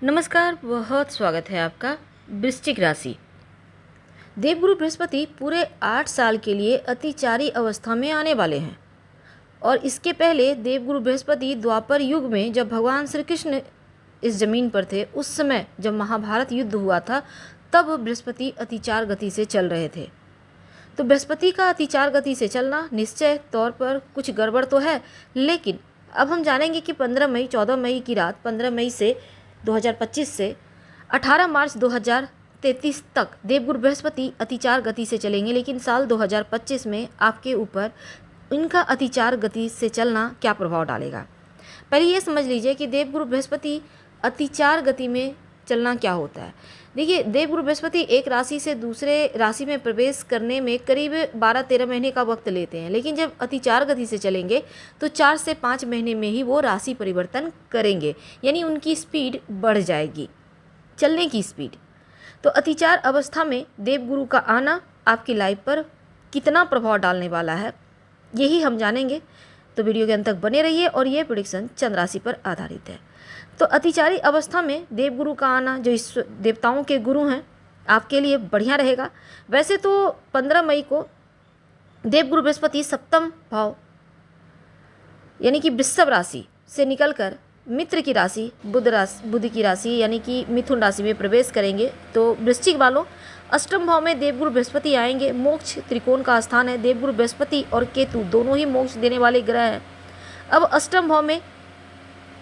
नमस्कार, बहुत स्वागत है आपका। वृश्चिक राशि। देवगुरु बृहस्पति पूरे 8 साल के लिए अतिचारी अवस्था में आने वाले हैं। और इसके पहले देवगुरु बृहस्पति द्वापर युग में जब भगवान श्री कृष्ण इस जमीन पर थे, उस समय जब महाभारत युद्ध हुआ था, तब बृहस्पति अतिचार गति से चल रहे थे। तो बृहस्पति का अतिचार गति से चलना निश्चय तौर पर कुछ गड़बड़ तो है, लेकिन अब हम जानेंगे कि 14 मई की रात 15 मई से 2025 से 18 मार्च 2033 तक देवगुरु बृहस्पति अतिचार गति से चलेंगे। लेकिन साल 2025 में आपके ऊपर इनका अतिचार गति से चलना क्या प्रभाव डालेगा। पहले ये समझ लीजिए कि देवगुरु बृहस्पति अतिचार गति में चलना क्या होता है। देखिए, देवगुरु बृहस्पति एक राशि से दूसरे राशि में प्रवेश करने में करीब 12-13 महीने का वक्त लेते हैं, लेकिन जब अतिचार गति से चलेंगे तो 4 से 5 महीने में ही वो राशि परिवर्तन करेंगे, यानी उनकी स्पीड बढ़ जाएगी, चलने की स्पीड। तो अतिचार अवस्था में देवगुरु का आना आपकी लाइफ पर कितना प्रभाव डालने वाला है, यही हम जानेंगे। तो वीडियो के अंत तक बने रहिए। और ये प्रेडिक्शन चंद्र राशि पर आधारित है। तो अतिचारी अवस्था में देवगुरु का आना, जो इस देवताओं के गुरु हैं, आपके लिए बढ़िया रहेगा। वैसे तो 15 मई को देवगुरु बृहस्पति सप्तम भाव यानी कि वृषभ राशि से निकलकर मित्र की राशि बुध की राशि यानी कि मिथुन राशि में प्रवेश करेंगे। तो वृश्चिक वालों, अष्टम भाव में देवगुरु बृहस्पति आएंगे। मोक्ष त्रिकोण का स्थान है। देवगुरु बृहस्पति और केतु दोनों ही मोक्ष देने वाले ग्रह हैं। अब अष्टम भाव में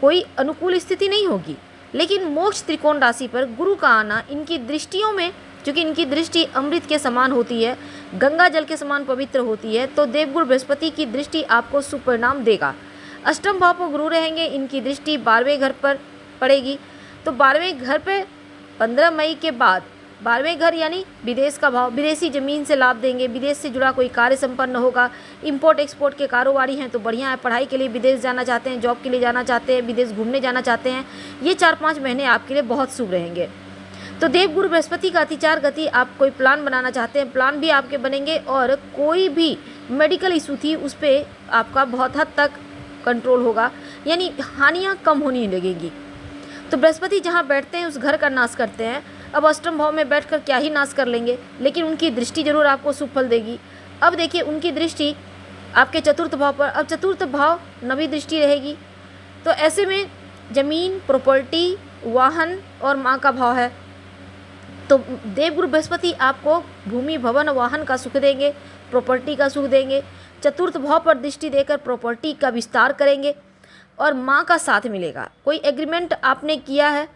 कोई अनुकूल स्थिति नहीं होगी, लेकिन मोक्ष त्रिकोण राशि पर गुरु का आना इनकी दृष्टियों में, क्योंकि इनकी दृष्टि अमृत के समान होती है, गंगा जल के समान पवित्र होती है, तो देवगुरु बृहस्पति की दृष्टि आपको शुभ परिणाम देगा। अष्टम भाव पर गुरु रहेंगे, इनकी दृष्टि 12वें घर पर पड़ेगी। तो 12वें घर पे 15 मई के बाद 12वें घर यानी विदेश का भाव, विदेशी ज़मीन से लाभ देंगे, विदेश से जुड़ा कोई कार्य संपन्न होगा। इंपोर्ट एक्सपोर्ट के कारोबारी हैं तो बढ़िया है, पढ़ाई के लिए विदेश जाना चाहते हैं, जॉब के लिए जाना चाहते हैं, विदेश घूमने जाना चाहते हैं, ये 4-5 महीने आपके लिए बहुत शुभ रहेंगे। तो देवगुरु बृहस्पति का अतिचार गति, आप कोई प्लान बनाना चाहते हैं, प्लान भी आपके बनेंगे, और कोई भी मेडिकल इशू थी उस पर आपका बहुत हद तक कंट्रोल होगा, यानी हानियाँ कम होने लगेंगी। तो बृहस्पति जहाँ बैठते हैं उस घर का नाश करते हैं। अब अष्टम भाव में बैठकर क्या ही नाश कर लेंगे, लेकिन उनकी दृष्टि जरूर आपको शुभ फल देगी। अब देखिए, उनकी दृष्टि आपके चतुर्थ भाव पर, अब चतुर्थ भाव नवी दृष्टि रहेगी। तो ऐसे में जमीन, प्रॉपर्टी, वाहन और माँ का भाव है। तो देवगुरु बृहस्पति आपको भूमि, भवन, वाहन का सुख देंगे, प्रॉपर्टी का सुख देंगे। चतुर्थ भाव पर दृष्टि देकर प्रॉपर्टी का विस्तार करेंगे और माँ का साथ मिलेगा। कोई एग्रीमेंट आपने किया है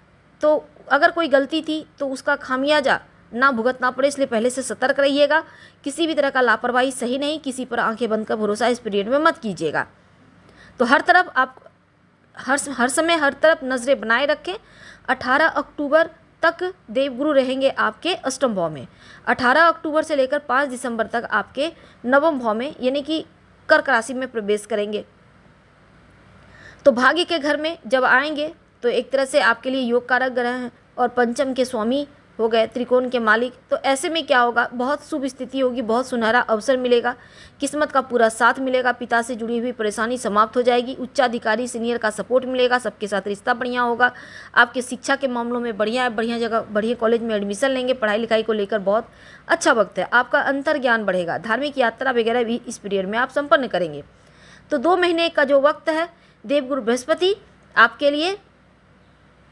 तो अगर कोई गलती थी तो उसका खामियाजा ना भुगतना पड़े, इसलिए पहले से सतर्क रहिएगा। किसी भी तरह का लापरवाही सही नहीं, किसी पर आंखें बंद कर भरोसा इस पीरियड में मत कीजिएगा। तो हर तरफ आप हर समय हर तरफ नज़रें बनाए रखें। 18 अक्टूबर तक देवगुरु रहेंगे आपके अष्टम भाव में। 18 अक्टूबर से लेकर 5 दिसंबर तक आपके नवम भाव में यानी कि कर्क राशि में प्रवेश करेंगे। तो भाग्य के घर में जब आएंगे तो एक तरह से आपके लिए योग कारक ग्रह हैं और पंचम के स्वामी हो गए, त्रिकोण के मालिक। तो ऐसे में क्या होगा, बहुत शुभ स्थिति होगी, बहुत सुनहरा अवसर मिलेगा, किस्मत का पूरा साथ मिलेगा, पिता से जुड़ी हुई परेशानी समाप्त हो जाएगी, उच्चाधिकारी सीनियर का सपोर्ट मिलेगा, सबके साथ रिश्ता बढ़िया होगा। आपके शिक्षा के मामलों में बढ़िया है, बढ़िया जगह, बढ़िया कॉलेज में एडमिशन लेंगे, पढ़ाई लिखाई को लेकर बहुत अच्छा वक्त है। आपका अंतर ज्ञान बढ़ेगा, धार्मिक यात्रा वगैरह भी इस पीरियड में आप संपन्न करेंगे। तो 2 महीने का जो वक्त है, देवगुरु बृहस्पति आपके लिए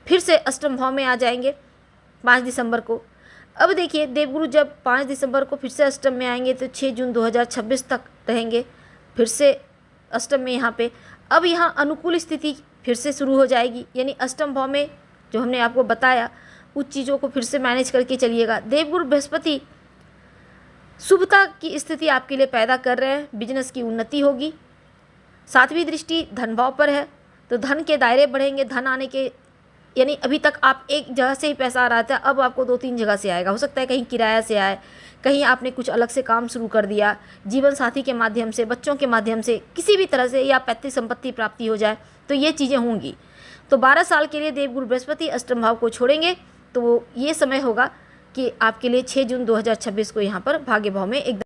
फिर से अष्टम भाव में आ जाएंगे 5 दिसंबर को। अब देखिए, देवगुरु जब 5 दिसंबर को फिर से अष्टम में आएंगे तो 6 जून 2026 तक रहेंगे फिर से अष्टम में यहाँ पे। अब यहाँ अनुकूल स्थिति फिर से शुरू हो जाएगी, यानी अष्टम भाव में जो हमने आपको बताया उस चीज़ों को फिर से मैनेज करके चलिएगा। देवगुरु बृहस्पति शुभता की स्थिति आपके लिए पैदा कर रहे हैं, बिजनेस की उन्नति होगी। 7वीं दृष्टि धन भाव पर है, तो धन के दायरे बढ़ेंगे, धन आने के, यानी अभी तक आप एक जगह से ही पैसा आ रहा था, अब आपको 2-3 जगह से आएगा। हो सकता है कहीं किराया से आए, कहीं आपने कुछ अलग से काम शुरू कर दिया, जीवन साथी के माध्यम से, बच्चों के माध्यम से, किसी भी तरह से, या पैतृक संपत्ति प्राप्ति हो जाए, तो ये चीज़ें होंगी। तो 12 साल के लिए देवगुरु बृहस्पति अष्टम भाव को छोड़ेंगे, तो ये समय होगा कि आपके लिए 6 जून 2026 को यहाँ पर भाग्य भाव में एकदम